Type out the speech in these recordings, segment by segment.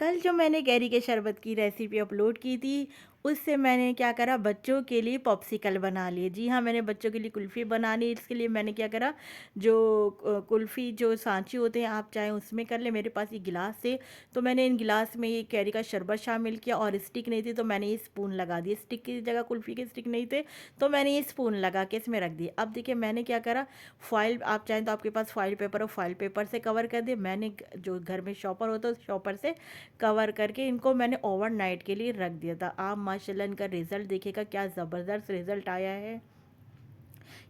कल जो मैंने कैरी के शरबत की रेसिपी अपलोड की थी, उससे मैंने क्या करा बच्चों के लिए पॉप्सिकल बना लिए। जी हाँ, मैंने बच्चों के लिए कुल्फ़ी बनानी इसके लिए मैंने क्या करा जो कुल्फ़ी जो सांचे होते हैं आप चाहे उसमें कर लें, मेरे पास ये गिलास थे तो मैंने इन गिलास में ये कैरी का शरबत शामिल किया और स्टिक नहीं थी तो मैंने ये स्पून लगा दिए। स्टिक की जगह कुल्फ़ी के स्टिक नहीं थे तो मैंने ये स्पून लगा के इसमें रख दिए। अब देखिए मैंने क्या करा फ़ॉइल आप चाहें तो आपके पास फ़ॉइल पेपर हो, फ़ॉइल पेपर से कवर कर दिए। मैंने जो घर में शॉपर होता है उस शॉपर से कवर करके इनको मैंने ओवरनाइट के लिए रख दिया था। आप माशाल्लाह इनका रिज़ल्ट देखिएगा क्या ज़बरदस्त रिज़ल्ट आया है।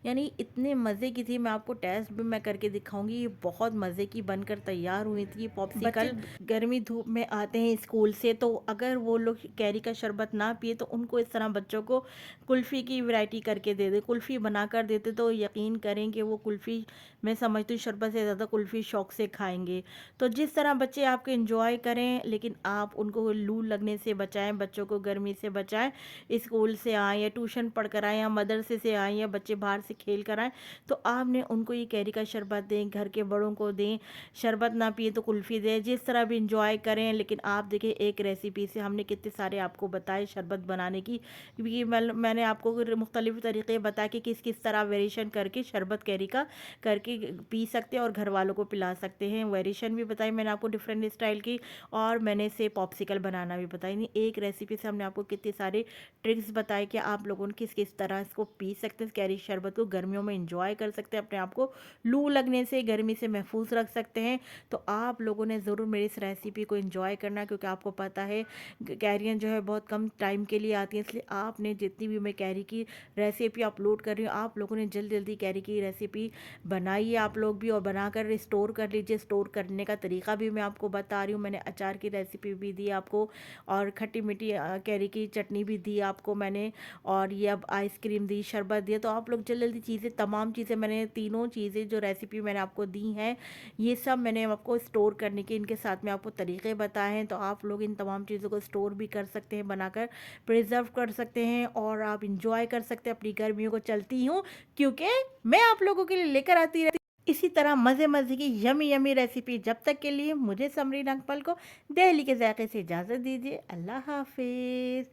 यानी इतने मज़े की थी, मैं आपको टेस्ट भी मैं करके दिखाऊंगी। ये बहुत मज़े की बनकर तैयार हुई थी। बच्चे पॉप्सिकल गर्मी धूप में आते हैं स्कूल से तो अगर वो लोग कैरी का शरबत ना पिए तो उनको इस तरह बच्चों को कुल्फ़ी की वैरायटी करके दे दे, कुल्फ़ी बना कर देते तो यकीन करें कि वो कुल्फ़ी मैं समझती हूँ शरबत से ज़्यादा कुल्फ़ी शौक से खाएंगे। तो जिस तरह बच्चे आपके इंजॉय करें लेकिन आप उनको लू लगने से बचाएं, बच्चों को गर्मी से बचाएं। स्कूल से आएँ या ट्यूशन पढ़ कर आएँ या मदरसे से आएँ या बच्चे बाहर से खेल कर आएँ तो आपने उनको ये कैरी का शरबत दें, घर के बड़ों को दें। शरबत ना पिए तो कुल्फ़ी दें, जिस तरह भी इंजॉय करें। लेकिन आप देखिए एक रेसिपी से हमने कितने सारे आपको बताए शरबत बनाने की, क्योंकि मैंने आपको मुख्तलिफ़ तरीक़े बताए कि किस किस तरह वेरिएशन करके शरबत कैरी का करके पी सकते हैं और घर वालों को पिला सकते हैं। वेरिएशन भी बताई मैंने आपको डिफरेंट स्टाइल की और मैंने से पॉप्सिकल बनाना भी बताई। नहीं एक रेसिपी से हमने आपको कितने सारे ट्रिक्स बताए कि आप लोगों ने किस किस तरह इसको पी सकते हैं। कैरी शरबत को गर्मियों में इंजॉय कर सकते हैं, अपने आप को लू लगने से गर्मी से महफूज रख सकते हैं। तो आप लोगों ने ज़रूर मेरी इस रेसिपी को इंजॉय करना, क्योंकि आपको पता है कैरियन जो है बहुत कम टाइम के लिए आती है। इसलिए आपने जितनी भी मैं कैरी की रेसिपी अपलोड कर रही हूँ आप लोगों ने जल्दी जल्दी कैरी की रेसिपी बनाइए आप लोग भी और बनाकर स्टोर कर लीजिए। स्टोर करने का तरीका भी मैं आपको बता रही हूँ। मैंने अचार की रेसिपी भी दी आपको और खट्टी मीठी कैरी की चटनी भी दी आपको मैंने, और ये अब आइसक्रीम दी, शरबत दिया। तो आप लोग जल्दी जल्दी चीज़ें तमाम चीज़ें मैंने तीनों चीज़ें जो रेसिपी मैंने आपको दी हैं ये सब मैंने आपको स्टोर करने के इनके साथ में आपको तरीक़े बताए हैं। तो आप लोग इन तमाम चीज़ों को स्टोर भी कर सकते हैं, बनाकर प्रिजर्व कर सकते हैं और आप इंजॉय कर सकते हैं अपनी गर्मियों को। चलती हूँ क्योंकि मैं आप लोगों के लिए लेकर आती रहती इसी तरह मज़े मज़े की यमी यमी रेसिपी। जब तक के लिए मुझे समरीन अकमल को दिल्ली के जायके से इजाज़त दीजिए। अल्लाह हाफिज़।